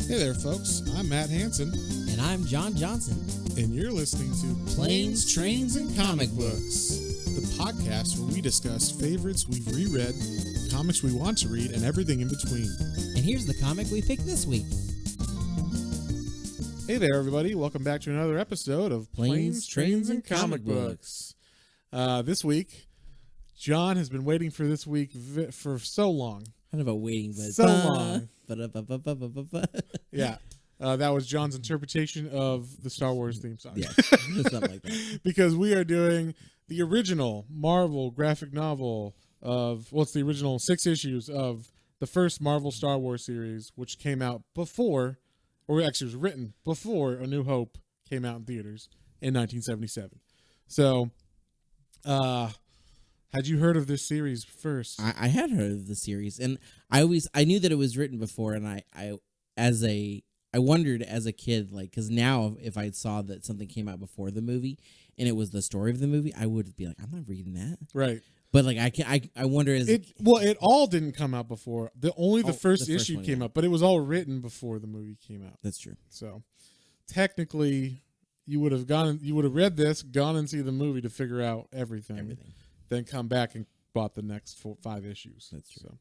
Hey there, folks. I'm Matt Hansen, And I'm John Johnson. and you're listening to Planes, Trains, and Comic Books, the podcast where we discuss favorites we've reread, comics we want to read, and everything in between. And here's the comic we picked this week. Hey there, everybody. Welcome back to another episode of Planes, Trains, and Comic Books. This week, John has been waiting for this week for so long. Kind of a waiting, but So long. Yeah. Yeah. That was John's interpretation of the Star Wars theme song. Yeah, something like that. Because we are doing the original Marvel graphic novel of, well, it's the original 6 issues of the first Marvel Star Wars series, which came out before, or actually was written before A New Hope came out in theaters in 1977. So, had you heard of this series first? I had heard of the series, and I knew that it was written before, and I wondered as a kid, like, because now if I saw that something came out before the movie and it was the story of the movie, I would be like, I'm not reading that. Right. But like I wonder as it all didn't come out before. The first issue came out, but it was all written before the movie came out. That's true. So technically, you would have read this, gone and see the movie to figure out everything. Then come back and bought the next 5 issues. That's true. So,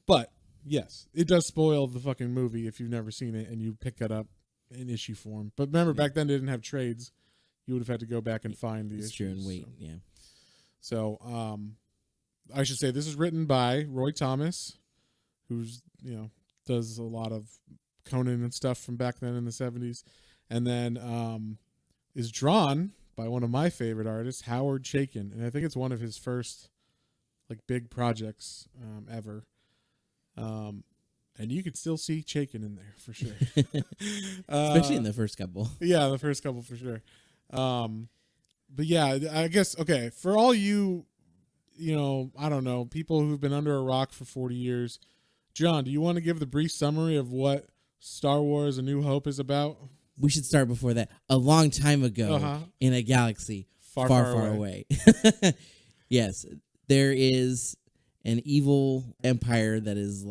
but yes, it does spoil the fucking movie if you've never seen it and you pick it up in issue form. But remember, back then they didn't have trades. You would have had to go back and find the issues. True, and wait, yeah. So, I should say this is written by Roy Thomas, who's, does a lot of Conan and stuff from back then in the 70s. And then is drawn by one of my favorite artists, Howard Chaykin. And I think it's one of his first big projects ever. And you could still see Chaykin in there for sure. Especially in the first couple. Yeah, the first couple for sure. But yeah, I guess, okay, for all you, I don't know, people who've been under a rock for 40 years, John, do you want to give the brief summary of what Star Wars A New Hope is about? We should start before that. A long time ago in a galaxy far away. Yes, there is an evil empire that is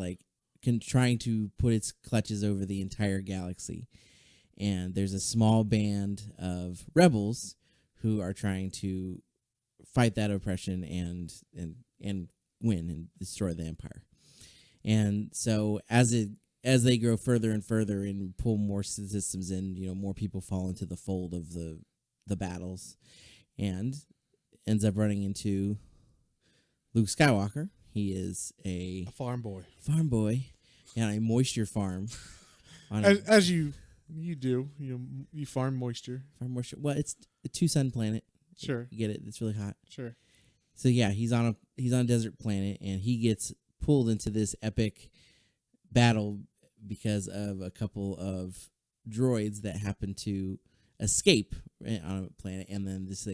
trying to put its clutches over the entire galaxy. And there's a small band of rebels who are trying to fight that oppression and win and destroy the empire. And so as they grow further and further and pull more systems in, more people fall into the fold of the battles, and ends up running into Luke Skywalker. He is a farm boy and a moisture farm. As you do, you farm moisture. Well, it's a 2-sun planet. Sure, you get it. It's really hot. Sure. So yeah, he's on a desert planet, and he gets pulled into this epic battle because of a couple of droids that happen to escape on a planet, and then this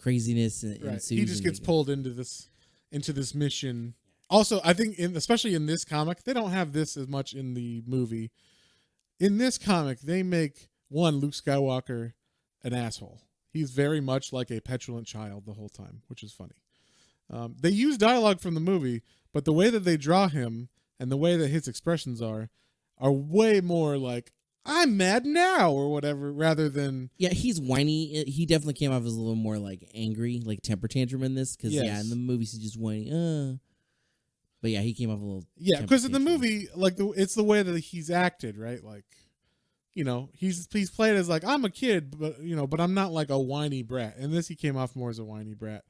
craziness ensues. He just gets pulled into this mission. Also, I think especially in this comic, they don't have this as much in the movie. In this comic, they make Luke Skywalker an asshole. He's very much like a petulant child the whole time, which is funny. They use dialogue from the movie, but the way that they draw him and the way that his expressions are way more like, I'm mad now, or whatever, rather than... Yeah, he's whiny. He definitely came off as a little more angry, temper tantrum in this, because in the movies he's just whiny, But yeah, he came off a little... Yeah, because in the movie, it's the way that he's acted, right? He's played as I'm a kid, but I'm not a whiny brat. In this, he came off more as a whiny brat.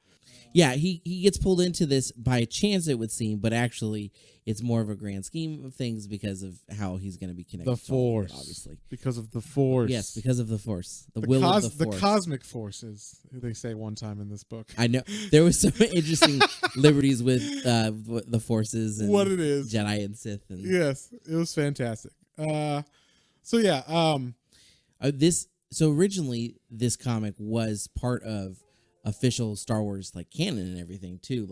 Yeah, he gets pulled into this by chance, it would seem, but actually it's more of a grand scheme of things because of how he's going to be connected. The Force, obviously. Because of the Force. Yes, because of the Force. The will of the Force. The cosmic forces, they say one time in this book. I know. There was some interesting liberties with the Forces and what it is. Jedi and Sith. Yes, it was fantastic. So yeah. So originally, this comic was part of official Star Wars canon and everything too,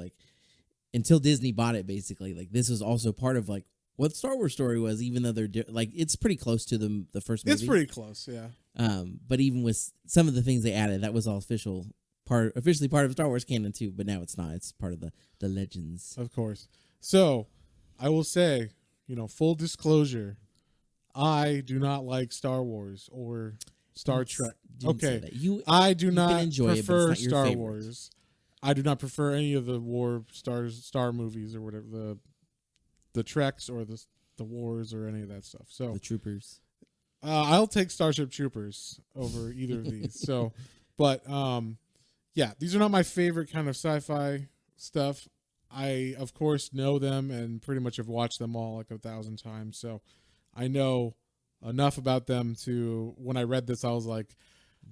until Disney bought it. Basically, this was also part of what Star Wars story was, even though they're it's pretty close to the first movie. It's pretty close, yeah. But even with some of the things they added, that was all officially part of Star Wars canon too. But now it's not. It's part of the legends, of course. So I will say, full disclosure, I do not like Star Wars or Star Trek. Okay, you I do not prefer Star Wars. I do not prefer any of the Star movies or whatever, the Treks or the Wars or any of that stuff. So the Troopers. I'll take Starship Troopers over either of these. So, but yeah, these are not my favorite kind of sci-fi stuff. I of course know them and pretty much have watched them all like 1,000 times. So I know enough about them to, when I read this, I was like,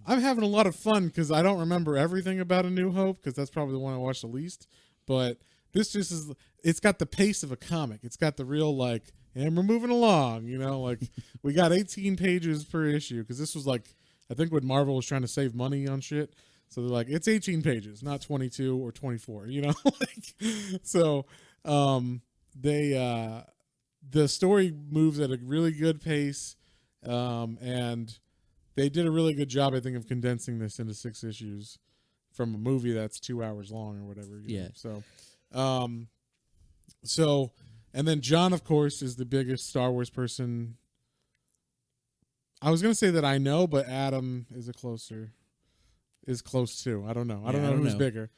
I'm having a lot of fun because I don't remember everything about A New Hope because that's probably the one I watched the least. But this just is, it's got the pace of a comic. It's got the real like, and we're moving along, like we got 18 pages per issue because this was like, I think when Marvel was trying to save money on shit. So they're like, it's 18 pages, not 22 or 24, like, so the story moves at a really good pace. And they did a really good job, I think, of condensing this into 6 issues from a movie that's 2 hours long or whatever. You know? So, and then John, of course, is the biggest Star Wars person. I was going to say that I know, but Adam is close too. I don't know. I don't know who's bigger.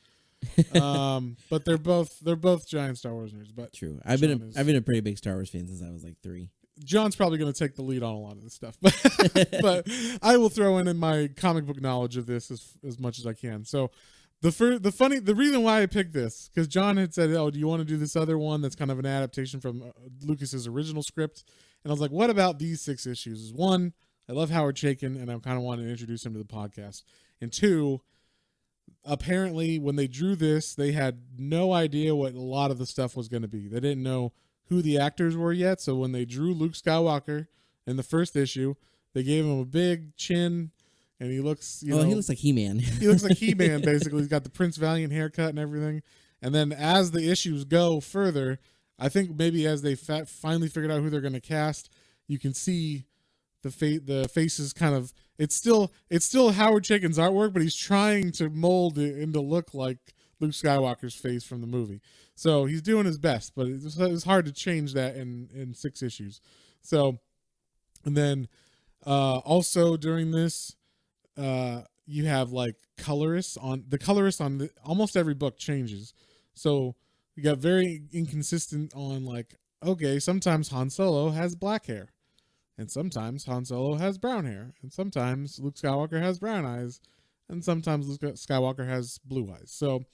But they're both giant Star Wars nerds. But true. I've been a pretty big Star Wars fan since I was like 3. John's probably going to take the lead on a lot of this stuff, but I will throw in my comic book knowledge of this as much as I can. So the reason why I picked this, because John had said, "Oh, do you want to do this other one that's kind of an adaptation from Lucas's original script?" And I was like, "What about these 6 issues?" One, I love Howard Chaykin, and I kind of wanted to introduce him to the podcast. And 2, apparently when they drew this, they had no idea what a lot of the stuff was going to be. They didn't know who the actors were yet. So when they drew Luke Skywalker in the first issue, they gave him a big chin, and he looks, he looks like He-Man. He looks like He-Man, basically. He's got the Prince Valiant haircut and everything. And then as the issues go further, I think maybe as they finally figured out who they're going to cast, you can see the faces kind of, it's still Howard Chaykin's artwork, but he's trying to mold it into look like Luke Skywalker's face from the movie. So he's doing his best, but it's hard to change that in 6 issues. So, and then also during this, you have like colorists on almost every book changes. So you got very inconsistent on like, okay, sometimes Han Solo has black hair, and sometimes Han Solo has brown hair, and sometimes Luke Skywalker has brown eyes, and sometimes Luke Skywalker has blue eyes. So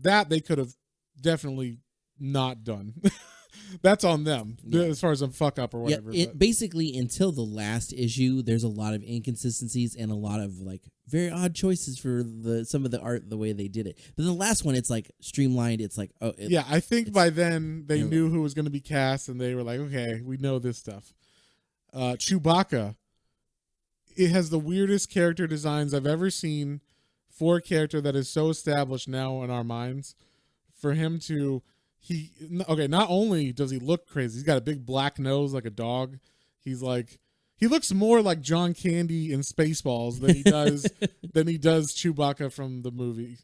that they could have definitely not done. That's on them, as far as a fuck up or whatever. Yeah, basically, until the last issue, there's a lot of inconsistencies and a lot of like very odd choices for some of the art, the way they did it. But the last one, it's like streamlined. It's like, I think by then they knew who was going to be cast, and they were like, okay, we know this stuff. Chewbacca, it has the weirdest character designs I've ever seen for a character that is so established now in our minds. For him to, not only does he look crazy, he's got a big black nose like a dog. He looks more like John Candy in Spaceballs than he does Chewbacca from the movie,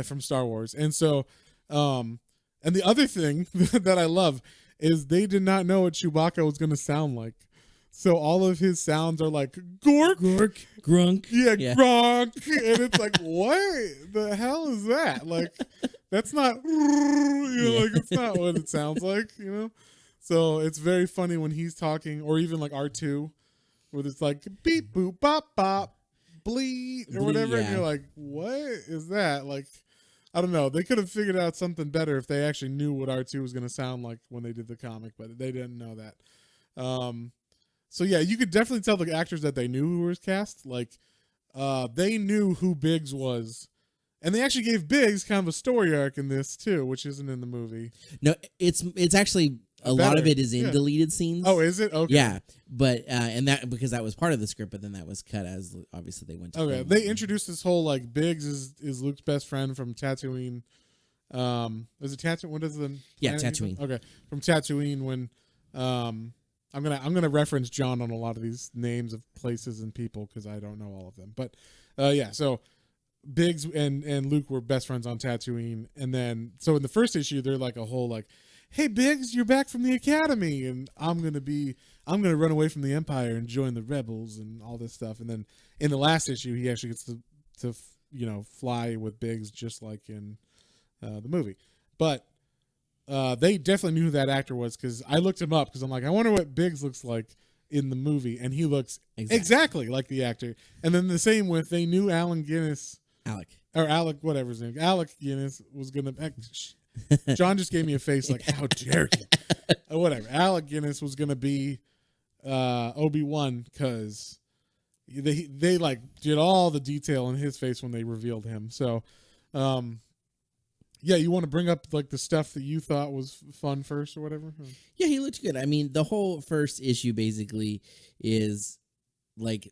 from Star Wars. And so, and the other thing that I love is they did not know what Chewbacca was going to sound like. So all of his sounds are like gork, grunk, yeah, gronk, and it's like, what the hell is that? Like, that's not, like it's not what it sounds like, So it's very funny when he's talking, or even like R2, where it's like beep boop bop bop, bleed or whatever, and you're like, what is that? Like, I don't know. They could have figured out something better if they actually knew what R2 was going to sound like when they did the comic, but they didn't know that. So yeah, you could definitely tell the actors that they knew who was cast. Like, they knew who Biggs was, and they actually gave Biggs kind of a story arc in this too, which isn't in the movie. No, it's actually a lot of it is in deleted scenes. Oh, is it? Okay. Yeah, but and that because that was part of the script, but then that was cut as obviously they went to. Okay, they introduced this whole like Biggs is Luke's best friend from Tatooine. Is it Tatooine? What is the? Yeah, Tatooine. Okay, from Tatooine when I'm gonna reference John on a lot of these names of places and people because I don't know all of them. But so Biggs and Luke were best friends on Tatooine, and then so in the first issue they're like a whole like, "Hey Biggs, you're back from the academy, and I'm gonna run away from the Empire and join the rebels and all this stuff." And then in the last issue, he actually gets to fly with Biggs just like in the movie. But they definitely knew who that actor was because I looked him up because I'm like, I wonder what Biggs looks like in the movie, and he looks exactly like the actor. And then the same with they knew Alec, whatever his name, Alec Guinness was gonna. John just gave me a face like, how dare you? Whatever. Alec Guinness was gonna be Obi-Wan because they like did all the detail in his face when they revealed him. So, yeah, you want to bring up like the stuff that you thought was fun first or whatever? Yeah, he looked good. I mean, the whole first issue basically is like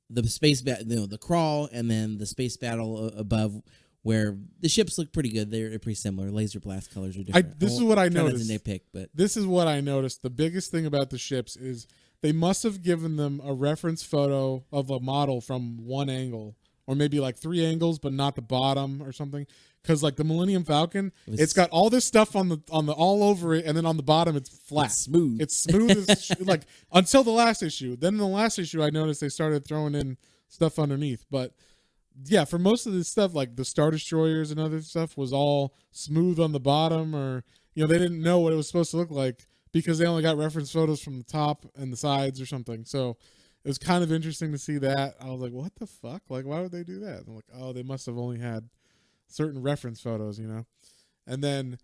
the space the crawl, and then the space battle above, where the ships look pretty good. They're pretty similar. Laser blast colors are different. This is what I noticed. Nitpick, but this is what I noticed. The biggest thing about the ships is they must have given them a reference photo of a model from one angle, or maybe like 3 angles, but not the bottom or something. Because like the Millennium Falcon, it's got all this stuff on the all over it, and then on the bottom it's flat, smooth. It's smooth as like until the last issue. Then in the last issue, I noticed they started throwing in stuff underneath. But yeah, for most of this stuff, like the Star Destroyers and other stuff, was all smooth on the bottom, or they didn't know what it was supposed to look like because they only got reference photos from the top and the sides or something. So it was kind of interesting to see that. I was like, what the fuck? Like, why would they do that? And I'm like, oh, they must have only had certain reference photos, and then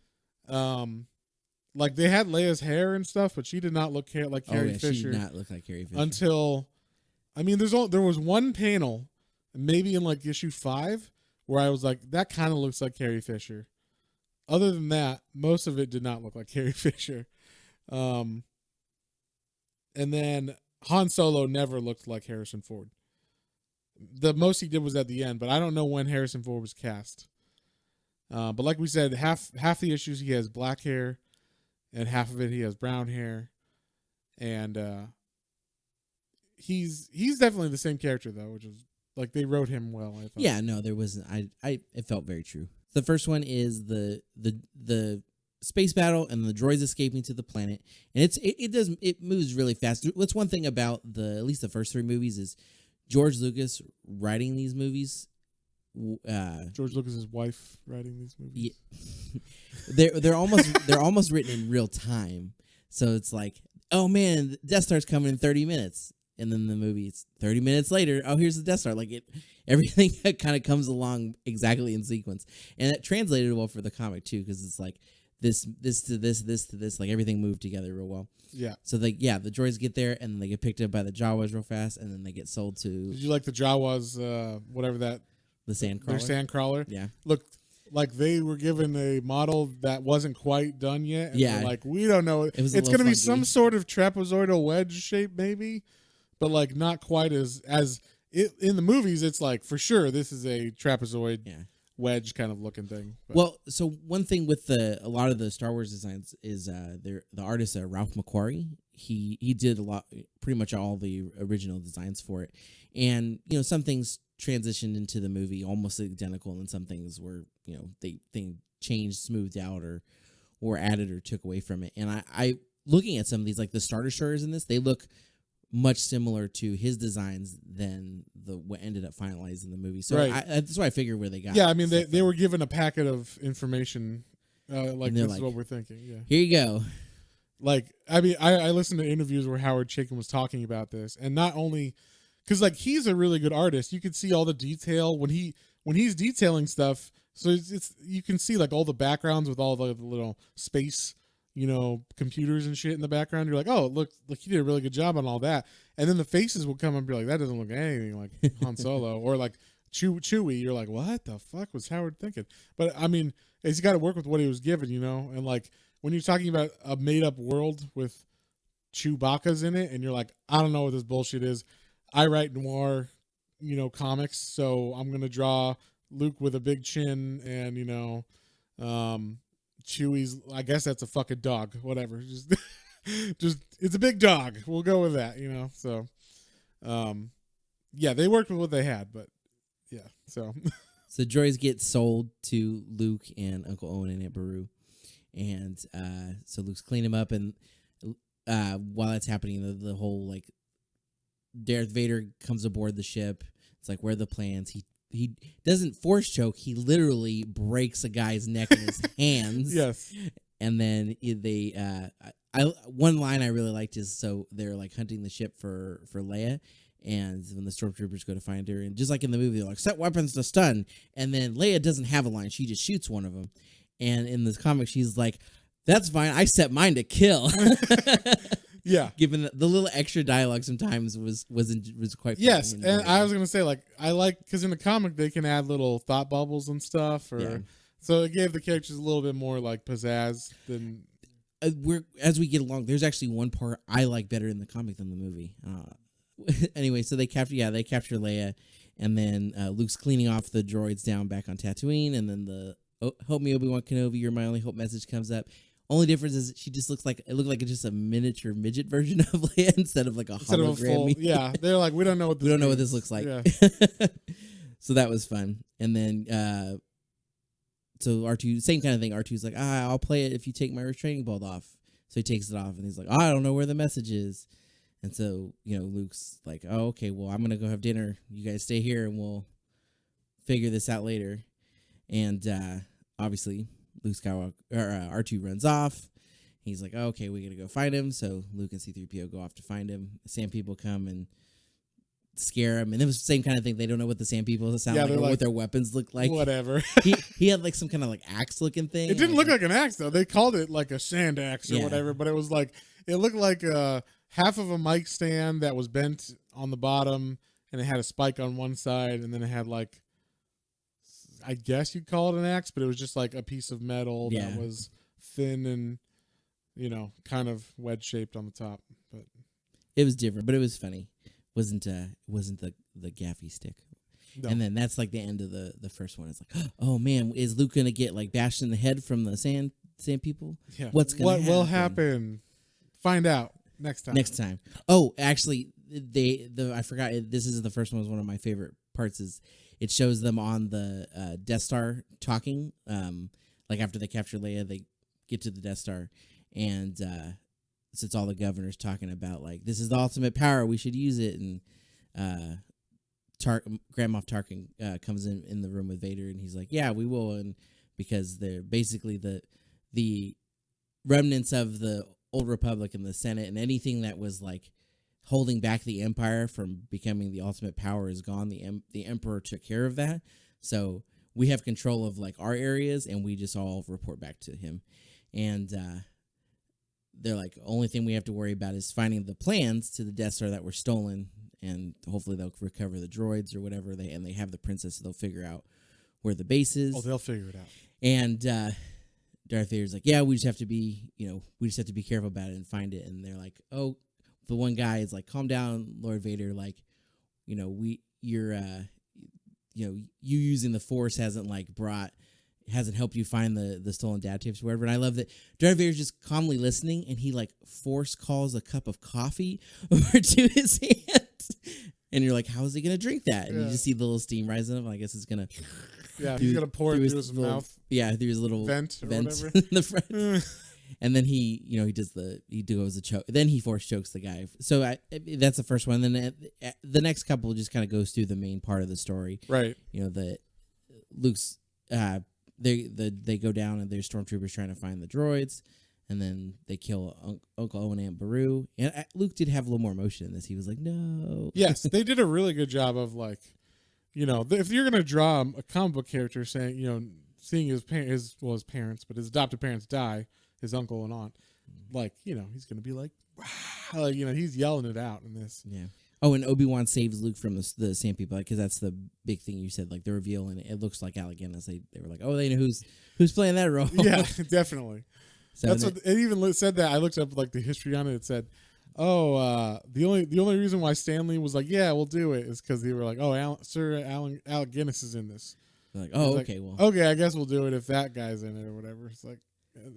like they had Leia's hair and stuff, but she did not look like Carrie Fisher. She did not look like Carrie Fisher until, I mean, there was one panel, maybe in like issue 5, where I was like, that kind of looks like Carrie Fisher. Other than that, most of it did not look like Carrie Fisher. And then Han Solo never looked like Harrison Ford. The most he did was at the end, but I don't know when Harrison Ford was cast. But like we said, half the issues he has black hair, and half of it he has brown hair, and he's definitely the same character though, which is like they wrote him well. I thought. Yeah, no, there wasn't. It felt very true. The first one is the space battle and the droids escaping to the planet, and it moves really fast. What's one thing about at least the first 3 movies is George Lucas writing these movies. George Lucas's wife writing these movies. Yeah. they're almost written in real time. So it's like, oh man, Death Star's coming in 30 minutes, and then the movie's 30 minutes later. Oh, here's the Death Star. Like everything kind of comes along exactly in sequence, and it translated well for the comic too, because it's like this to this, like everything moved together real well. Yeah. So the droids get there, and then they get picked up by the Jawas real fast, and then they get sold to. Did you like the Jawas? Whatever that. The sandcrawler. Their sandcrawler. Yeah. Looked like they were given a model that wasn't quite done yet. And yeah. like, we don't know. It's going to be some sort of trapezoidal wedge shape, maybe, but like not quite as it in the movies. It's like for sure this is a trapezoid wedge kind of looking thing. But. Well, so one thing with a lot of the Star Wars designs is the artist Ralph McQuarrie. He did pretty much all the original designs for it, and some things transitioned into the movie almost identical, and some things were they changed, smoothed out, or added or took away from it. And I looking at some of these, like the Star Destroyers in this, they look much similar to his designs than what ended up finalized in the movie. So right. That's why I figured where they got. Yeah, I mean they were given a packet of information, like this is what we're thinking. Yeah, here you go. Like I mean, I listened to interviews where Howard Chaykin was talking about this, and not only. Because like he's a really good artist, you can see all the detail when he's detailing stuff. So it's you can see like all the backgrounds with all the little space, computers and shit in the background. You're like, oh, look, he did a really good job on all that. And then the faces will come and be like, that doesn't look anything like Han Solo or like Chewie. You're like, what the fuck was Howard thinking? But I mean, he's got to work with what he was given, And like when you're talking about a made up world with Chewbacca's in it, and you're like, I don't know what this bullshit is. I write noir, comics, so I'm gonna draw Luke with a big chin and Chewie's. I guess that's a fucking dog. Whatever, just it's a big dog. We'll go with that. So, yeah, they worked with what they had, but yeah, so. So droids get sold to Luke and Uncle Owen and Aunt Beru, And so Luke's cleaning him up, and while that's happening, the whole like Darth Vader comes aboard the ship. It's like, where are the plans? He doesn't force choke. He literally breaks a guy's neck in his hands. Yes. And then one line I really liked is, so they're like hunting the ship for Leia, and when the stormtroopers go to find her, and just like in the movie, they're like, set weapons to stun. And then Leia doesn't have a line. She just shoots one of them. And in this comic, she's like, that's fine. I set mine to kill. Yeah. Given the little extra dialogue sometimes was quite funny. Yes, and I was gonna say, like, I like, because in the comic they can add little thought bubbles and stuff, so it gave the characters a little bit more like pizzazz than. As we get along, there's actually one part I like better in the comic than the movie. Anyway, so they capture Leia, and then Luke's cleaning off the droids down back on Tatooine, and then the "Help me, Obi-Wan Kenobi, you're my only hope" message comes up. Only difference is she just looked like it's just a miniature midget version of Leia instead of like a hologram. Yeah, they're like, we don't know what this looks like. Yeah. So that was fun. And then so R2, same kind of thing. R2's like, I'll play it if you take my restraining bolt off. So he takes it off, and he's like, I don't know where the message is. And so, Luke's like, oh, okay, well, I'm going to go have dinner. You guys stay here, and we'll figure this out later. And obviously, Luke Skywalker, or R2 runs off. He's like, oh, okay, we got to go find him. So Luke and C-3PO go off to find him. The Sand People come and scare him, and it was the same kind of thing. They don't know what the Sand People sound like, or what their weapons look like. Whatever. he had like some kind of like axe looking thing. It didn't look like an axe though. They called it like a sand axe or whatever, but it was like, it looked like half of a mic stand that was bent on the bottom, and it had a spike on one side, and then it had like, I guess you'd call it an axe, but it was just like a piece of metal that was thin and kind of wedge shaped on the top. But it was different, but it was funny. Wasn't the gaffy stick. No. And then that's like the end of the first one. It's like, oh man, is Luke gonna get like bashed in the head from the sand people? Yeah. What will happen? Find out next time. Oh, actually, I forgot. This is the first one. Was one of my favorite parts. Is it shows them on the Death Star talking. Like after they capture Leia, they get to the Death Star, and so it's all the governors talking about like, this is the ultimate power, we should use it. And Grand Moff Tarkin comes in the room with Vader, and he's like, yeah, we will. And because they're basically the remnants of the Old Republic and the Senate, and anything that was like holding back the Empire from becoming the ultimate power is gone. The Emperor took care of that, so we have control of like our areas, and we just all report back to him. And they're like, the only thing we have to worry about is finding the plans to the Death Star that were stolen, and hopefully they'll recover the droids or whatever. They have the princess, so they'll figure out where the base is. Oh, they'll figure it out. And Darth Vader's like, yeah, we just have to be careful about it and find it. And they're like, oh, the one guy is like, calm down, Lord Vader. Like, you using the Force hasn't helped you find the stolen dad tapes or whatever. And I love that Darth Vader's just calmly listening, and he like force calls a cup of coffee over to his hand. And you're like, how is he going to drink that? And you just see the little steam rising up. I guess it's going to... Yeah, he's going to pour it through his mouth. Yeah, through his little vent in the front. And then he goes to choke. Then he force chokes the guy. So that's the first one. And then the next couple just kind of goes through the main part of the story. Right. The Luke's... They go down, and there's stormtroopers trying to find the droids, and then they kill Uncle Owen and Aunt Beru. And Luke did have a little more emotion in this. He was like, no. Yes, they did a really good job of like, if you're gonna draw a comic book character saying, seeing his parents, but his adopted parents die, his uncle and aunt, like, he's gonna be like, wow, like, he's yelling it out in this. Yeah. Oh, and Obi-Wan saves Luke from the Sand People, because that's the big thing you said, like the reveal, and it looks like Alec Guinness. They were like, oh, they know who's playing that role. Yeah, definitely. So that's what it even said. That I looked up like the history on it. It said, the only reason why Stanley was like, yeah, we'll do it, is because they were like, oh, Alec Guinness is in this. They're like, oh, okay, well, okay, I guess we'll do it if that guy's in it or whatever. It's like,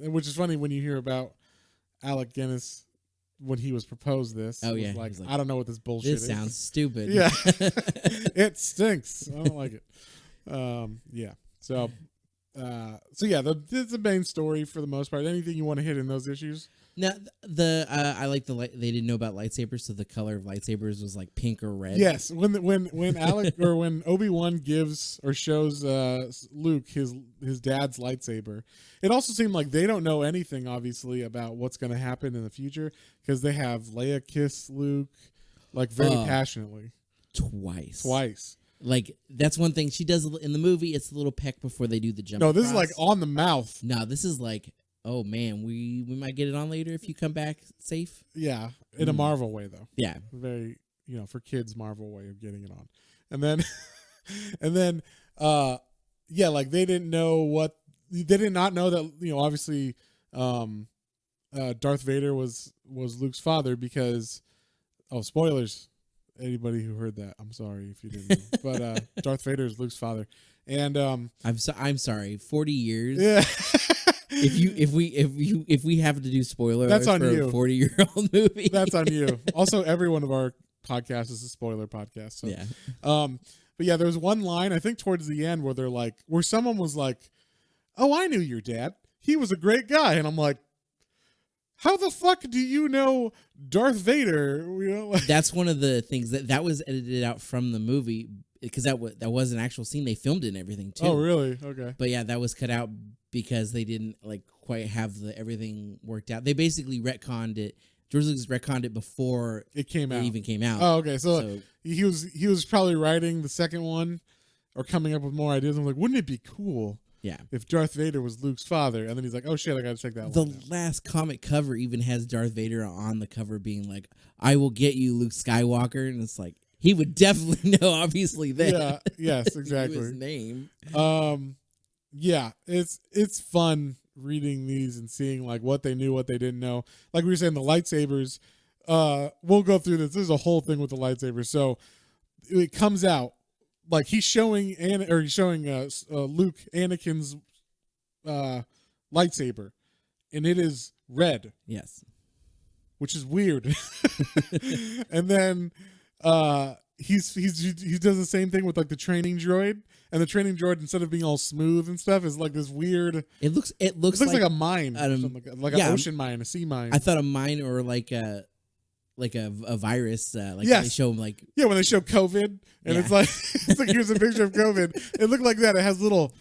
which is funny when you hear about Alec Guinness. When he was proposed this, like, I don't know what this bullshit is. This sounds stupid. Yeah. It stinks. I don't like it. Yeah. So So yeah, it's the main story for the most part. Anything you want to hit in those issues? Now I like the light. They didn't know about lightsabers, so the color of lightsabers was like pink or red. Yes, when Alec or when Obi-Wan gives or shows Luke his dad's lightsaber, it also seemed like they don't know anything obviously about what's going to happen in the future because they have Leia kiss Luke like very passionately twice. Like that's one thing she does in the movie. It's a little peck before they do the jump. No, this is like on the mouth. No, this is like, oh man, we might get it on later if you come back safe. Yeah, in a Marvel way though. Yeah, very for kids Marvel way of getting it on, and then yeah, like they did not know that obviously Darth Vader was Luke's father because spoilers. Anybody who heard that, I'm sorry if you didn't know. But Darth Vader is Luke's father, and I'm sorry. 40 years. Yeah. if we have to do spoilers, that's on for you. A 40-year-old movie. That's on you. Also, every one of our podcasts is a spoiler podcast. So. Yeah. But yeah, there was one line I think towards the end where someone was like, "Oh, I knew your dad. He was a great guy," and I'm like, how the fuck do you know Darth Vader? That's one of the things that was edited out from the movie because that was an actual scene. They filmed it and everything too. Oh, really? Okay. But yeah, that was cut out because they didn't quite have everything worked out. They basically retconned it. George Lucas retconned it before it even came out. Oh, okay. So he was probably writing the second one or coming up with more ideas. I'm like, wouldn't it be cool? Yeah. If Darth Vader was Luke's father, and then he's like, "Oh shit, I gotta check that one." The last comic cover even has Darth Vader on the cover, being like, "I will get you, Luke Skywalker," and it's like he would definitely know, obviously. That. Yeah. Yes. Exactly. His name. Yeah. It's fun reading these and seeing what they knew, what they didn't know. Like we were saying, the lightsabers. We'll go through this. There's a whole thing with the lightsabers. So it comes out. Like he's showing Luke Anakin's lightsaber, and it is red. Yes, which is weird. And then he does the same thing with the training droid, and the training droid instead of being all smooth and stuff is like this weird. It looks like a mine, like an ocean mine, a sea mine. I thought a mine or like a virus, yes. They show them when they show COVID, and it's like here's a picture of COVID. It looked like that. It has little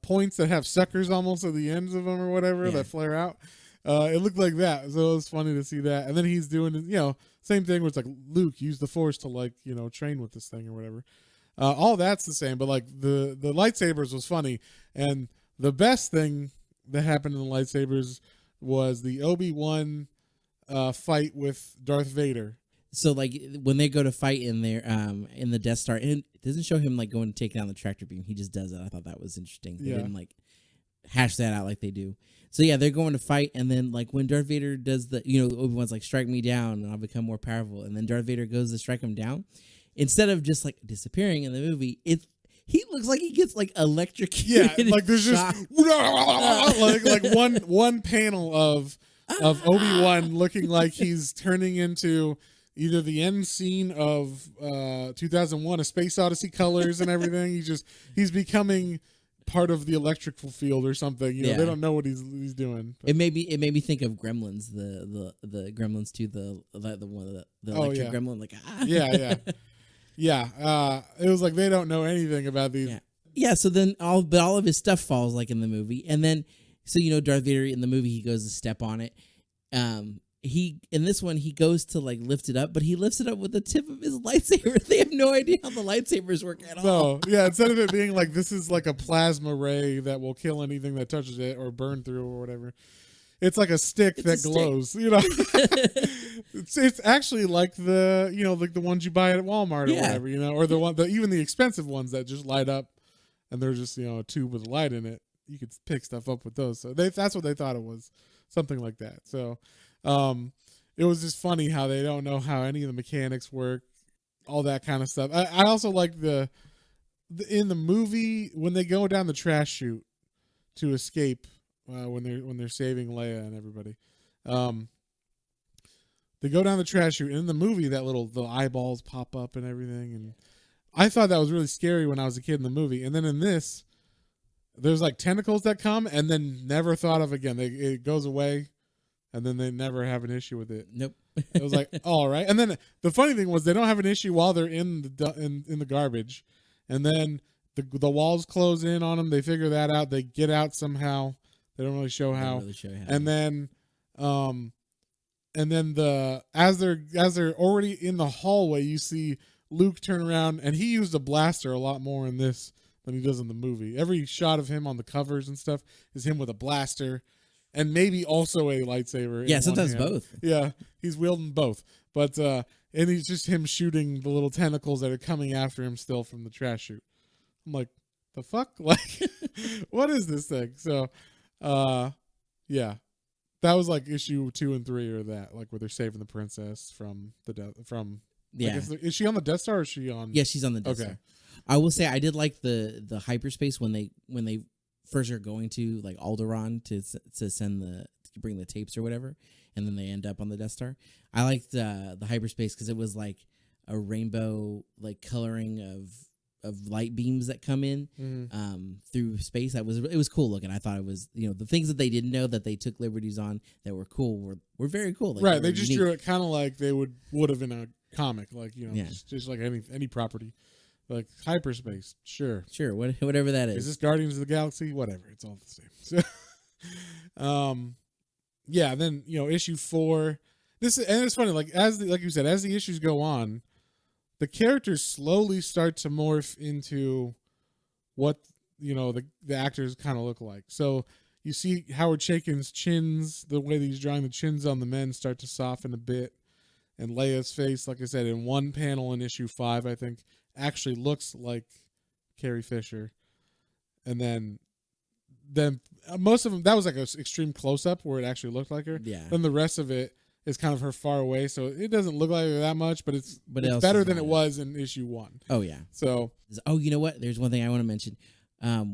points that have suckers almost at the ends of them or whatever that flare out. It looked like that, so it was funny to see that. And then he's doing same thing where it's like, Luke, use the Force to train with this thing or whatever. All that's the same, but the lightsabers was funny, and the best thing that happened in the lightsabers was the Obi-Wan fight with Darth Vader. So when they go to fight in there in the Death Star, and it doesn't show him going to take down the tractor beam. He just does it. I thought that was interesting. They didn't hash that out like they do. So yeah, they're going to fight, and then when Darth Vader does the Obi-Wan's strike me down and I'll become more powerful, and then Darth Vader goes to strike him down, instead of just disappearing in the movie, he looks like he gets electrocuted. Yeah, there's just one panel of Obi-Wan looking like he's turning into either the end scene of 2001: A Space Odyssey colors and everything. He's becoming part of the electrical field or something. They don't know what he's doing. But. It made me think of Gremlins, the Gremlins too, the electric gremlin. Yeah. It was like they don't know anything about these. Yeah. So then all of his stuff falls in the movie, and then Darth Vader in the movie, he goes to step on it. He in this one he goes to lift it up, but he lifts it up with the tip of his lightsaber. They have no idea how the lightsabers work at all. No, yeah. Instead of it being this is a plasma ray that will kill anything that touches it or burn through or whatever, it's like a stick that glows. It's actually like the the ones you buy at Walmart or whatever, or even the expensive ones that just light up, and they're just a tube with a light in it. You could pick stuff up with those. So that's what they thought it was, something like that. So. It was just funny how they don't know how any of the mechanics work, all that kind of stuff. I also like the in the movie when they go down the trash chute to escape when they're saving Leia and everybody. They go down the trash chute, and in the movie the eyeballs pop up and everything, and I thought that was really scary when I was a kid in the movie. And then in this, there's like tentacles that come and then never thought of again. It goes away, and then they never have an issue with it. Nope. It was like, all right. And then the funny thing was they don't have an issue while they're in the garbage, and then the walls close in on them. They figure that out. They get out somehow. They don't really show how. And then as they're already in the hallway, you see Luke turn around, and he used a blaster a lot more in this than he does in the movie. Every shot of him on the covers and stuff is him with a blaster and maybe also a lightsaber. Yeah, sometimes both. Yeah, he's wielding both. But and he's just him shooting the little tentacles that are coming after him still from the trash chute. I'm like, the fuck? Like, what is this thing? So, yeah. That was like issue 2 and 3 or that, like where they're saving the princess from yeah. Is she on the Death Star or is she on? Yeah, she's on the Death Star. I will say I did like the hyperspace when they first are going to like Alderaan to bring the tapes or whatever, and then they end up on the Death Star. I liked the hyperspace because it was like a rainbow like coloring of light beams that come in through space. It was cool looking. I thought it was, the things that they didn't know that they took liberties on that were cool were very cool. Like, right. They just drew it kind of like they would have in a comic, like, just like any property. Like hyperspace, sure, whatever that is. Is this Guardians of the Galaxy? Whatever, it's all the same. So, yeah. Then issue 4. And it's funny, like like you said, as the issues go on, the characters slowly start to morph into what the actors kind of look like. So you see Howard Chaykin's chins, the way that he's drawing the chins on the men, start to soften a bit, and Leia's face, like I said, in one panel in issue 5, I think, actually looks like Carrie Fisher. And then most of them, that was like an extreme close-up where it actually looked like her. Yeah. Then the rest of it is kind of her far away, so it doesn't look like her that much, but it's better than it was in issue 1. Oh, yeah. So, you know what? There's one thing I want to mention. A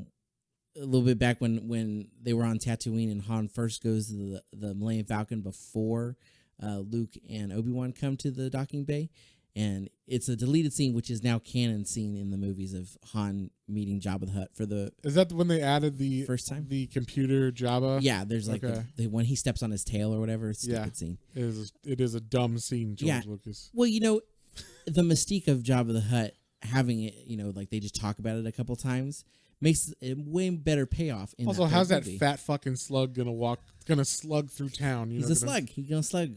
little bit back when they were on Tatooine and Han first goes to the Millennium Falcon before Luke and Obi-Wan come to the docking bay. And it's a deleted scene, which is now canon scene in the movies of Han meeting Jabba the Hutt for the. Is that when they added the first time the computer Jabba? Yeah, there's like the when he steps on his tail or whatever. It's a stupid scene. It is a dumb scene, George Lucas. Well, the mystique of Jabba the Hutt having it, like they just talk about it a couple times, makes a way better payoff. Also, how's that fat fucking slug gonna slug through town? He's a slug. He's gonna slug.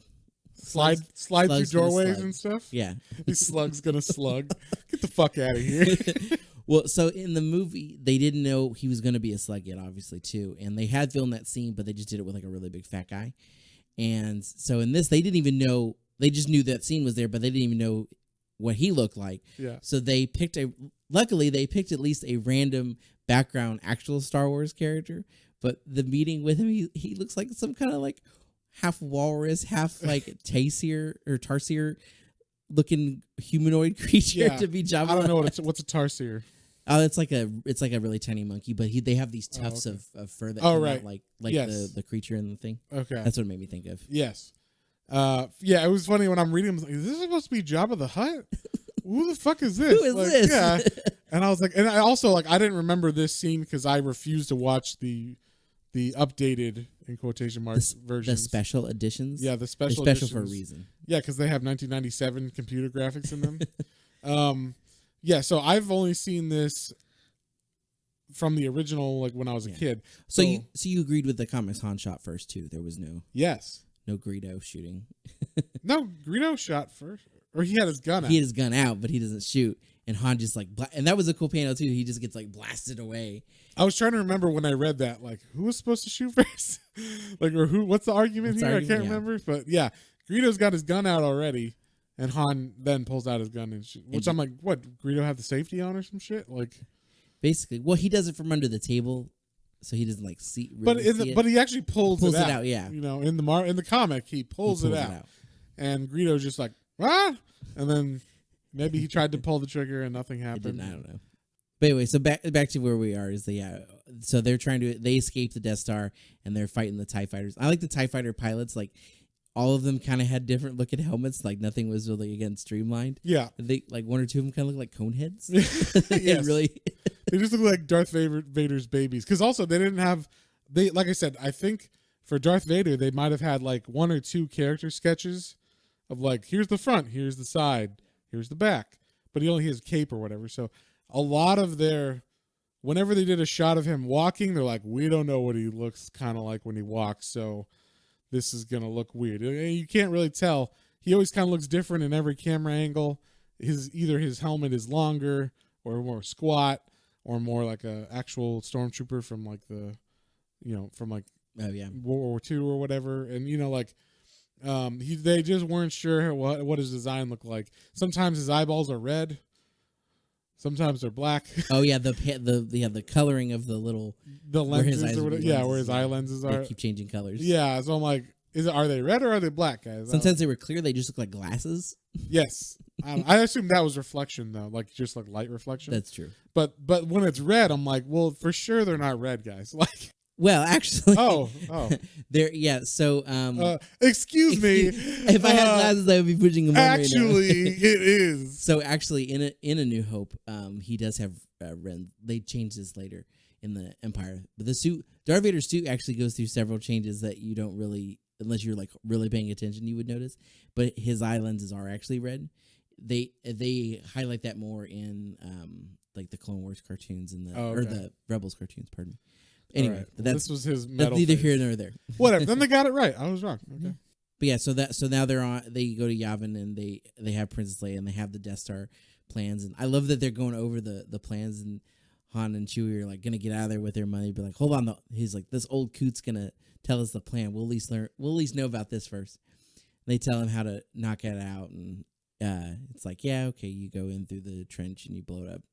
Slide through doorways and stuff. Yeah, these slugs gonna slug. Get the fuck out of here. Well, so in the movie, they didn't know he was gonna be a slug yet, obviously too, and they had filmed that scene, but they just did it with like a really big fat guy. And so in this, they didn't even know. They just knew that scene was there, but they didn't even know what he looked like. Yeah. So they picked Luckily, they picked at least a random background actual Star Wars character. But the meeting with him, he looks like some kind of like half walrus, half like tarsier looking humanoid creature to be Jabba. I don't know what's a tarsier. Oh, it's like a really tiny monkey, but they have these tufts of fur that come out like the creature in the thing. Okay, that's what it made me think of. Yes, it was funny when I'm reading. I was like, "Is this supposed to be Jabba the Hutt? Who the fuck is this? Who is this?" Yeah, and I was like, and I also I didn't remember this scene because I refused to watch the updated in quotation marks versions, the special editions. Yeah, the special editions for a reason. Yeah, because they have 1997 computer graphics in them. Yeah, so I've only seen this from the original, like when I was a kid. So you agreed with the comics Han shot first too. There was no Greedo shooting. No, Greedo shot first, or he had his gun out. He had his gun out, but he doesn't shoot. And Han just like, and that was a cool panel too. He just gets like blasted away. I was trying to remember when I read that, like who was supposed to shoot first, like or who? What's the argument here? I can't remember, but yeah, Greedo's got his gun out already. And Han then pulls out his gun and shoots. Which I'm like, what? Greedo have the safety on or some shit? Like, basically, well, he does it from under the table, so he doesn't like see. Really but he actually pulls it out. Yeah, in the comic, he pulls it out, and Greedo's just like, ah, and then maybe he tried to pull the trigger and nothing happened. I don't know. But anyway, so back to where we are is so they're they escape the Death Star and they're fighting the TIE fighters. I like the TIE fighter pilots, like. All of them kind of had different looking helmets. Like nothing was really streamlined. Yeah, they like one or two of them kind of look like cone heads. Yes. Really, They just look like Darth Vader's babies. Because also they didn't have like I said, I think for Darth Vader they might have had like 1 or 2 character sketches of like, here's the front, here's the side, here's the back, but he only has a cape or whatever. So a lot of whenever they did a shot of him walking, they're like, we don't know what he looks kind of like when he walks, so this is gonna look weird. You can't really tell. He always kind of looks different in every camera angle. Either his helmet is longer or more squat or more like a actual stormtrooper from like from like World War II or whatever, and like. They just weren't sure what his design looked like. Sometimes his eyeballs are red, sometimes they're black. Oh yeah, the coloring of the lenses or whatever. Where his eye lenses are. They keep changing colors. Yeah, so I'm like, are they red or are they black, guys? Sometimes they were clear. They just look like glasses. Yes, I assume that was reflection though, like just like light reflection. That's true. But when it's red, I'm like, well, for sure they're not red, guys. Like. Well, actually, there. Yeah. So, excuse me. If I had glasses, I would be putting them on actually, right now. It is. So, actually, in a New Hope, he does have Ren. They changed this later in the Empire, but the suit, Darth Vader's suit, actually goes through several changes that you don't really, unless you're like really paying attention, you would notice. But his eye lenses are actually red. They highlight that more in like the Clone Wars cartoons and or the Rebels cartoons. Pardon me. Anyway, right. But this was his metal. That's neither face. here nor there. Whatever. Then they got it right. I was wrong. Okay. But yeah, so now they go to Yavin and they have Princess Leia and they have the Death Star plans, and I love that they're going over the plans, and Han and Chewie are like gonna get out of there with their money, but like, hold on, he's like, this old coot's gonna tell us the plan. We'll at least know about this first. And they tell him how to knock it out, and it's like, yeah, okay, you go in through the trench and you blow it up.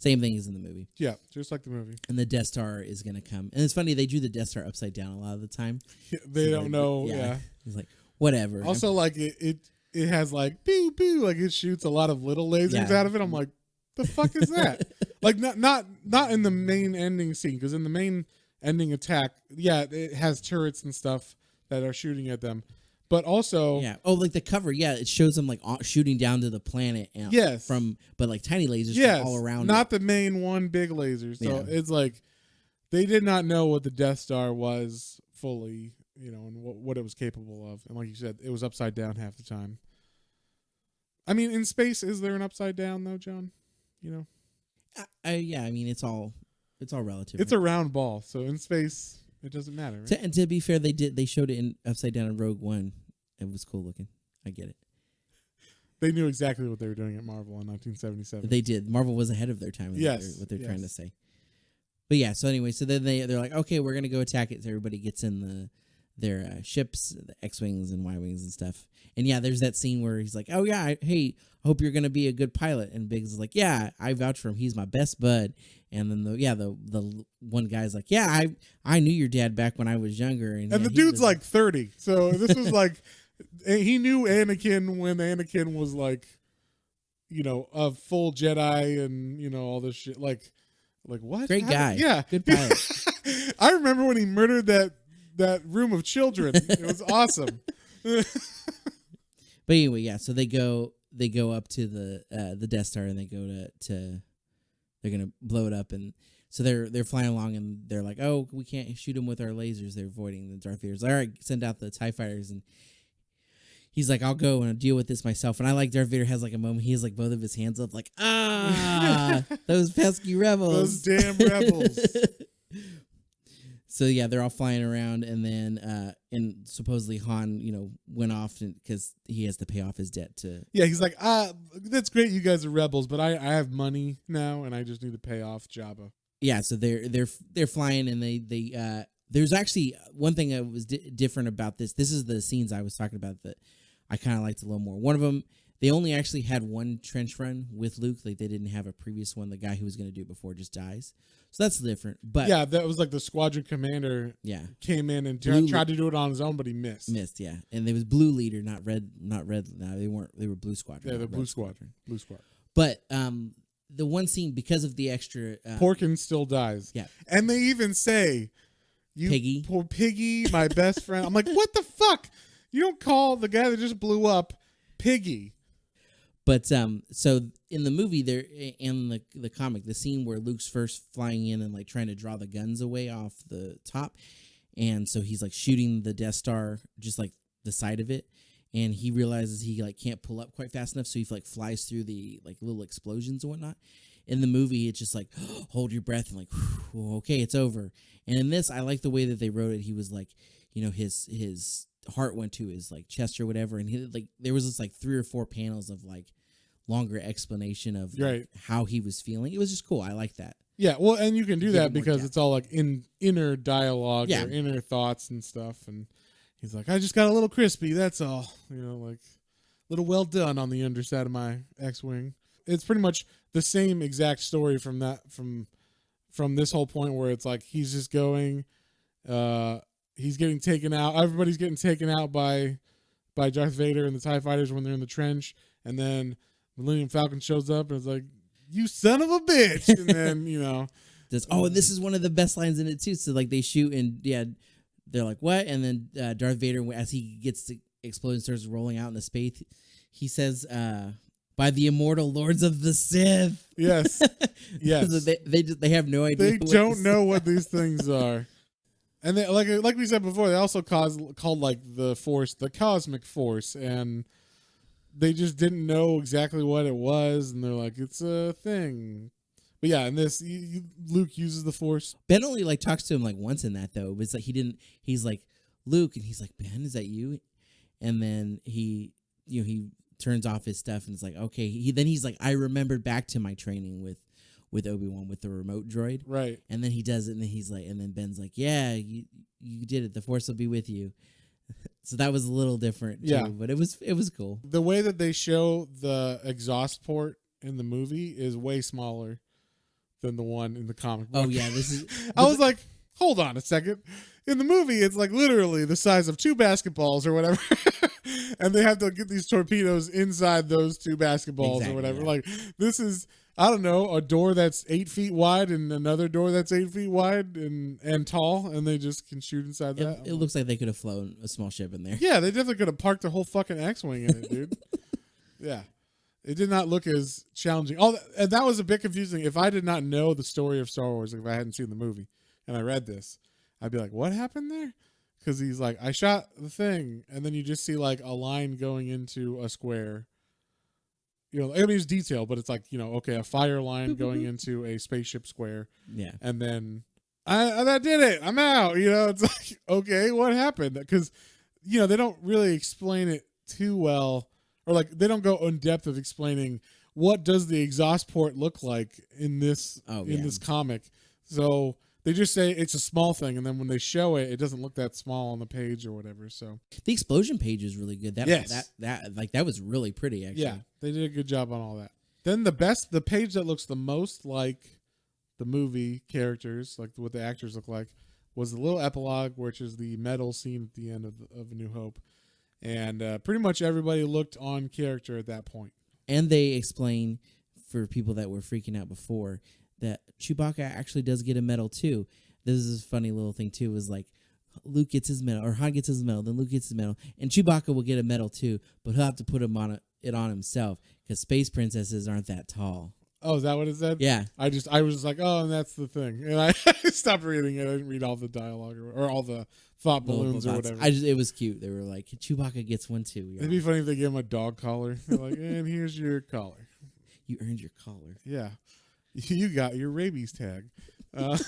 Same thing as in the movie. Yeah, just like the movie. And the Death Star is going to come. And it's funny, they drew the Death Star upside down a lot of the time. Yeah, they don't know. Yeah. It's like, whatever. Also, like, it has, like, pew, pew. Like, it shoots a lot of little lasers out of it. I'm like, the fuck is that? Like, not in the main ending scene. Because in the main ending attack, yeah, it has turrets and stuff that are shooting at them. But also, like the cover, it shows them like shooting down to the planet. And but like tiny lasers from all around. Not the main one big laser. So it's like they did not know what the Death Star was fully, and what it was capable of. And like you said, it was upside down half the time. I mean, in space, is there an upside down though, John? Yeah. I mean, it's all relative. It's a round ball, so in space. It doesn't matter. Right? And to be fair, they showed it in upside down in Rogue One. It was cool looking. I get it. They knew exactly what they were doing at Marvel in 1977. They did. Marvel was ahead of their time. What they're trying to say. But yeah. So anyway, so then they're like, okay, we're gonna go attack it. So everybody gets in their ships, the X-wings and Y-wings and stuff. And yeah, there's that scene where he's like, oh yeah, hey, I hope you're gonna be a good pilot. And Biggs is like, yeah, I vouch for him. He's my best bud. And then the one guy's like, yeah, I knew your dad back when I was younger. And the dude's like 30. So this was like, he knew Anakin when Anakin was like, a full Jedi and, all this shit. Like what? Great guy. Yeah. Good pilot. I remember when he murdered that room of children. It was awesome. But anyway, yeah. So they go up to the Death Star and they go to they're gonna blow it up, and so they're flying along and they're like, oh, we can't shoot them with our lasers. They're avoiding the Darth Vader's. All right, send out the TIE fighters, and he's like, I'll go and deal with this myself. And I like Darth Vader has like a moment. He has like both of his hands up, like those pesky rebels, those damn rebels. So yeah, they're all flying around, and then and supposedly Han, went off because he has to pay off his debt to. Yeah, he's like, that's great, you guys are rebels, but I have money now, and I just need to pay off Jabba. Yeah, so they're flying, and they there's actually one thing that was different about this. This is the scenes I was talking about that I kind of liked a little more. One of them, they only actually had one trench run with Luke. Like they didn't have a previous one. The guy who was going to do it before just dies. So that's different. But yeah, that was like the squadron commander. Yeah, came in and tried to do it on his own, but he missed. Yeah, and there was blue leader, not red. No, they weren't. They were blue squadron. Yeah, the blue squadron. Blue squadron. But the one scene, because of the extra, Porkins still dies. Yeah, and they even say, "You Piggy, poor Piggy, my best friend." I'm like, what the fuck? You don't call the guy that just blew up Piggy. But so in the movie there and the comic, the scene where Luke's first flying in and like trying to draw the guns away off the top, and so he's like shooting the Death Star, just like the side of it, and he realizes he like can't pull up quite fast enough, so he like flies through the like little explosions and whatnot. In the movie, it's just like hold your breath and like okay, it's over. And in this, I like the way that they wrote it. He was like, you know, his heart went to his like chest or whatever, and he like there was this like 3 or 4 panels of like longer explanation of like, how he was feeling. It was just cool. I like that. Yeah, well, and you can do that because it's all like in inner dialogue or inner thoughts and stuff. And he's like, I just got a little crispy. That's all. You know, like a little well done on the underside of my X-wing. It's pretty much the same exact story from this whole point where it's like he's just going. He's getting taken out. Everybody's getting taken out by Darth Vader and the TIE fighters when they're in the trench, and then Millennium Falcon shows up and it's like, you son of a bitch. And then, you know. And this is one of the best lines in it, too. So, like, they shoot and, they're like, what? And then Darth Vader, as he gets to explode and starts rolling out in the space, he says, by the immortal lords of the Sith. Yes. Yes. So they have no idea. They don't know what these things are. And they, like we said before, they also called like the Force the Cosmic Force, and they just didn't know exactly what it was, and they're like, it's a thing. But yeah, in this, Luke uses the Force. Ben only like talks to him like once in that though. But it's like he's like, Luke, and he's like, Ben, is that you? And then he turns off his stuff and it's like, okay. He's like, I remembered back to my training with Obi-Wan with the remote droid. Right. And then he does it, and then he's like, and then Ben's like, yeah, you did it. The Force will be with you. So that was a little different, too, but it was cool. The way that they show the exhaust port in the movie is way smaller than the one in the comic book. Oh yeah, this is. I was like, hold on a second. In the movie, it's like literally the size of 2 basketballs or whatever, and they have to get these torpedoes inside those 2 basketballs or whatever. Yeah. Like this is, I don't know, a door that's 8 feet wide and another door that's 8 feet wide and tall, and they just can shoot inside that. It looks like they could have flown a small ship in there. Yeah, they definitely could have parked a whole fucking X-wing in it, dude. Yeah. It did not look as challenging. And that was a bit confusing. If I did not know the story of Star Wars, if I hadn't seen the movie and I read this, I'd be like, what happened there? Because he's like, I shot the thing. And then you just see like a line going into a square. You know, I mean, it's detailed, but it's like, you know, okay, a fire line going into a spaceship square. Yeah. And then that did it. I'm out. You know, it's like, okay, what happened? Because, you know, they don't really explain it too well. Or like they don't go in depth of explaining what does the exhaust port look like in this this comic. So they just say it's a small thing, and then when they show it, it doesn't look that small on the page or whatever. So the explosion page is really good. That was really pretty. Actually, yeah, they did a good job on all that. Then the page that looks the most like the movie characters, like what the actors look like, was the little epilogue, which is the medal scene at the end of A New Hope. And pretty much everybody looked on character at that point. And they explain, for people that were freaking out before, that Chewbacca actually does get a medal too. This is a funny little thing too, is like Luke gets his medal, or Han gets his medal, then Luke gets his medal, and Chewbacca will get a medal too, but he'll have to put it on himself, because space princesses aren't that tall. Oh, is that what it said? Yeah. I was just like, oh, and that's the thing. And I stopped reading it. I didn't read all the dialogue or all the thought balloons or whatever. It was cute. They were like, Chewbacca gets one too. It'd be funny if they gave him a dog collar. They're like, and here's your collar. You earned your collar. Yeah. You got your rabies tag. But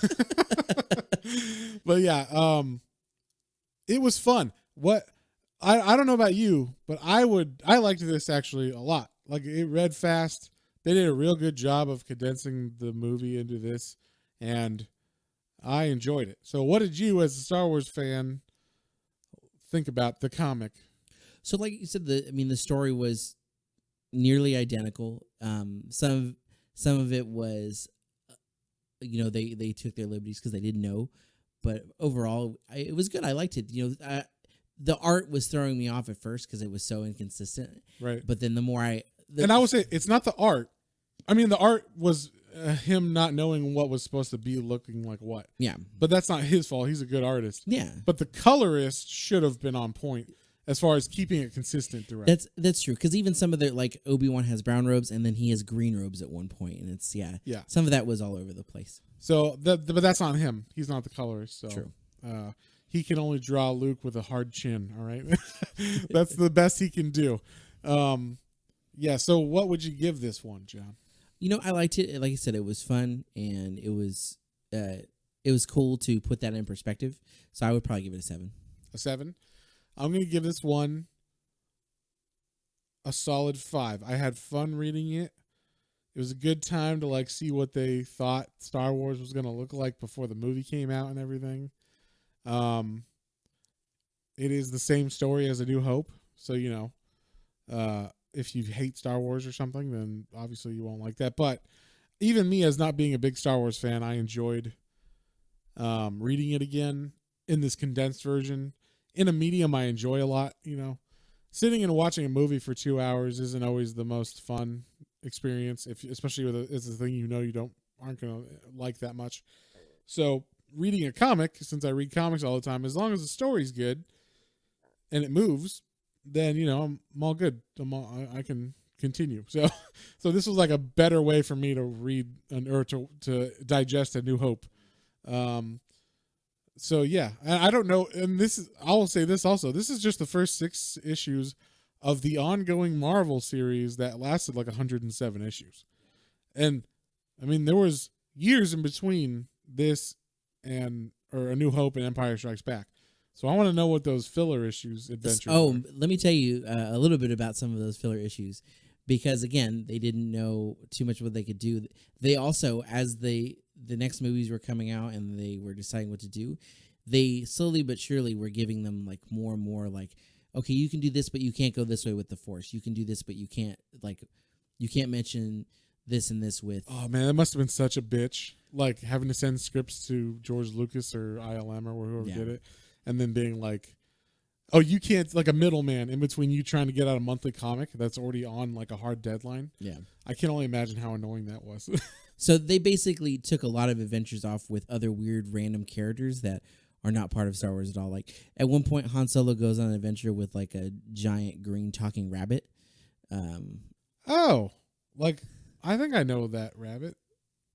yeah, it was fun. I don't know about you, but I liked this actually a lot. Like it read fast. They did a real good job of condensing the movie into this, and I enjoyed it. So what did you, as a Star Wars fan, think about the comic? So like you said, the story was nearly identical. Some of it was, they took their liberties because they didn't know, but overall, it was good. I liked it. The art was throwing me off at first because it was so inconsistent. Right. But then the more I would say it's not the art. I mean, the art was him not knowing what was supposed to be looking like what. Yeah. But that's not his fault. He's a good artist. Yeah. But the colorist should have been on point as far as keeping it consistent throughout. That's true, because even some of the, like, Obi-Wan has brown robes and then he has green robes at one point, and it's some of that was all over the place. So but that's on him. He's not the colorist. So true. He can only draw Luke with a hard chin. All right, that's the best he can do. So what would you give this one, John? I liked it. Like I said, it was fun, and it was cool to put that in perspective. So I would probably give it a 7. A 7? I'm going to give this one a solid 5. I had fun reading it. It was a good time to like see what they thought Star Wars was going to look like before the movie came out and everything. It is the same story as A New Hope. So, if you hate Star Wars or something, then obviously you won't like that. But even me, as not being a big Star Wars fan, I enjoyed reading it again in this condensed version. In a medium I enjoy a lot, Sitting and watching a movie for 2 hours isn't always the most fun experience, especially with it's a thing you aren't going to like that much. So reading a comic, since I read comics all the time, as long as the story's good and it moves, then I'm all good. I can continue. So this was like a better way for me to read or to digest A New Hope. So yeah, I don't know, and I will say this also. This is just the first 6 issues of the ongoing Marvel series that lasted like 107 issues, and I mean there was years in between this or A New Hope and Empire Strikes Back. So I want to know what those filler issues adventures. Let me tell you a little bit about some of those filler issues, because again, they didn't know too much what they could do. They also, as the next movies were coming out and they were deciding what to do, they slowly but surely were giving them like more and more like, okay, you can do this, but you can't go this way with the Force. You can do this, but you can't mention this and this with. Oh man, that must have been such a bitch. Like having to send scripts to George Lucas or ILM or whoever did it, and then being like, oh, you can't, like a middleman in between you trying to get out a monthly comic that's already on like a hard deadline. Yeah. I can only imagine how annoying that was. So they basically took a lot of adventures off with other weird random characters that are not part of Star Wars at all. Like at one point, Han Solo goes on an adventure with like a giant green talking rabbit. I think I know that rabbit,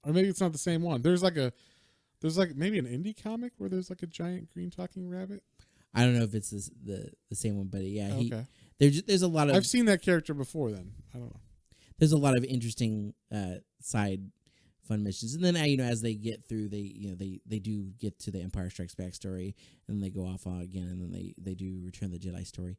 or maybe it's not the same one. There's maybe an indie comic where there's like a giant green talking rabbit. I don't know if it's the same one, but yeah, okay. There's a lot of. I've seen that character before. Then I don't know. There's a lot of interesting side fun missions, and then as they get through, they do get to the Empire Strikes Back story, and they go off again, and then they do Return of the Jedi story.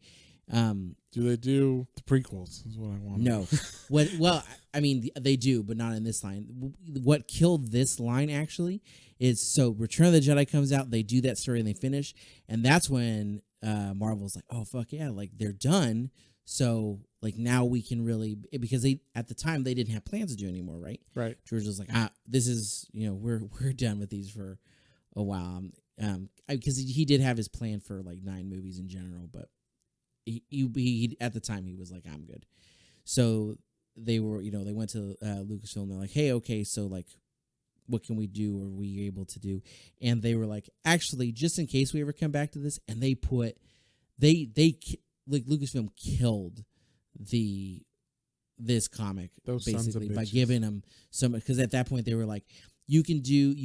Do they do the prequels? Is what I want. No, well, I mean they do, but not in this line. What killed this line actually is so Return of the Jedi comes out, they do that story and they finish, and that's when Marvel's like, oh fuck yeah, like they're done. So like now we can really, because they at the time they didn't have plans to do anymore, right? Right. George was like, this is we're done with these for a while, because he did have his plan for like 9 movies in general, but he at the time he was like, I'm good. So they were they went to Lucasfilm and they're like, hey, okay, so like what can we do, or are we able to do? And they were like, actually, just in case we ever come back to this, and they like Lucasfilm killed this comic basically by giving them some, because at that point they were like, you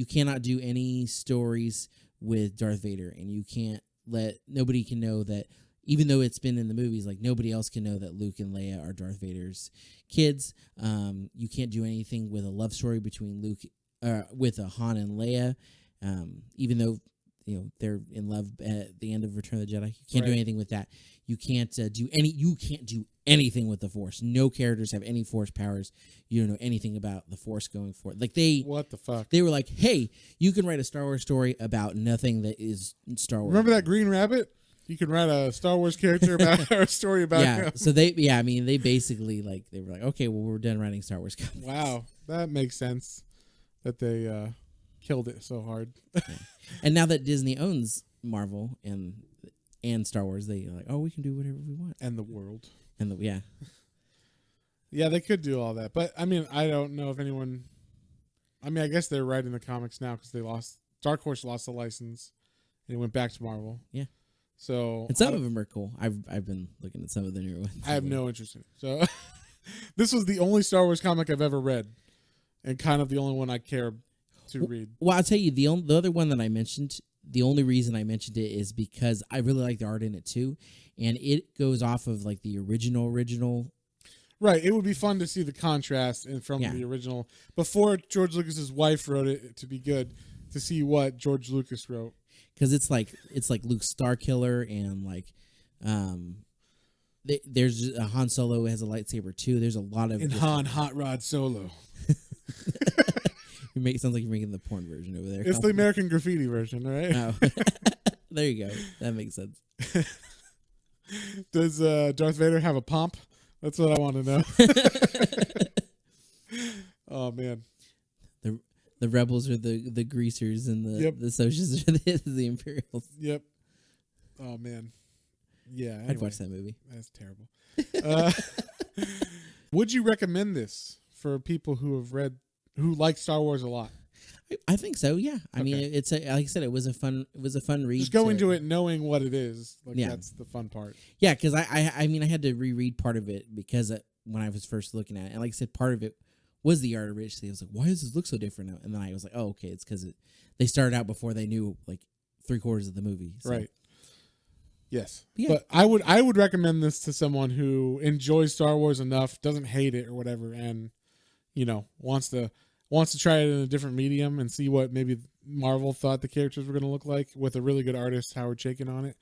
cannot do any stories with Darth Vader, and nobody can know that, even though it's been in the movies, like nobody else can know that Luke and Leia are Darth Vader's kids. You can't do anything with a love story between with a Han and Leia, even though they're in love at the end of Return of the Jedi. You can't do anything with that. You can't do anything with the Force. No characters have any Force powers. You don't know anything about the Force going forward. Like what the fuck? They were like, hey, you can write a Star Wars story about nothing that is Star Wars. Remember that green rabbit? You can write a Star Wars character about or a story about him. So they basically they were like, okay, well, we're done writing Star Wars comics. Wow, that makes sense that they killed it so hard. And now that Disney owns Marvel and Star Wars, they are like, oh, we can do whatever we want. And the world. Yeah, they could do all that. But I mean, I don't know if anyone. I mean, I guess they're writing the comics now because Dark Horse lost the license and it went back to Marvel. Yeah. So and some of them are cool. I've been looking at some of the newer ones. I have no interest in it. So this was the only Star Wars comic I've ever read, and kind of the only one I care to read. Well, I'll tell you, the other one that I mentioned, the only reason I mentioned it is because I really like the art in it too, and it goes off of like the original. Right, it would be fun to see the contrast from the original before George Lucas's wife wrote it to be good, to see what George Lucas wrote. Because it's like Luke Starkiller, and like there's a Han Solo who has a lightsaber too. There's a lot of Han Hot Rod Solo. Sounds like you're making the porn version over there. It's the American Graffiti version, right? Oh. There you go. That makes sense. Does Darth Vader have a pomp? That's what I want to know. Oh man, the rebels are the greasers, and the socialists are the Imperials. Yep. Oh man. Yeah. Anyway, I'd watch that movie. That's terrible. Would you recommend this for people who like Star Wars a lot? I think so. Yeah. I mean, it's like I said, it was a fun read. Just go into it knowing what it is. That's the fun part. Yeah, because I mean, I had to reread part of it because when I was first looking at it, and like I said, part of it was the art originally. I was like, why does this look so different now? And then I was like, oh, okay, it's because they started out before they knew like 3/4 of the movie. So. Right. Yes. Yeah. But I would recommend this to someone who enjoys Star Wars enough, doesn't hate it or whatever, and wants to try it in a different medium and see what maybe Marvel thought the characters were going to look like with a really good artist, Howard Chaykin, on it.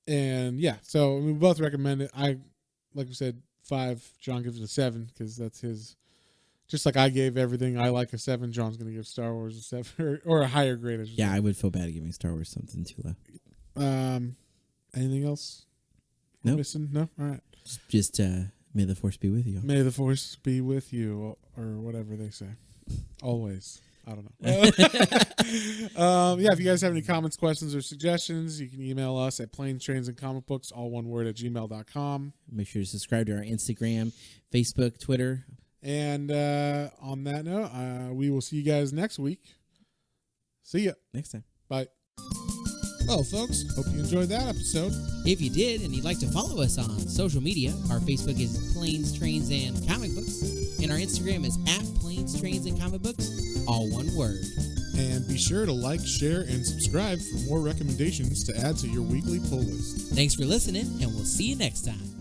And yeah, so we both recommend it. Like we said, 5. John gives it a 7 because that's his. Just like I gave everything I like a 7, John's going to give Star Wars a 7 or a higher grade. Yeah, I would feel bad giving Star Wars something too low. Anything else? No. Missing? No. All right. Just may the force be with you. May the force be with you, or whatever they say. Always. I don't know. Yeah, if you guys have any comments, questions, or suggestions, you can email us at planes, trains, and comic books, all one word, @gmail.com. Make sure to subscribe to our Instagram, Facebook, Twitter. And on that note, we will see you guys next week. See ya. Next time. Bye. Well, folks, hope you enjoyed that episode. If you did and you'd like to follow us on social media, our Facebook is Planes, Trains, and Comic Books, and our Instagram is @Planes, Trains, and Comic Books, all one word. And be sure to like, share, and subscribe for more recommendations to add to your weekly pull list. Thanks for listening, and we'll see you next time.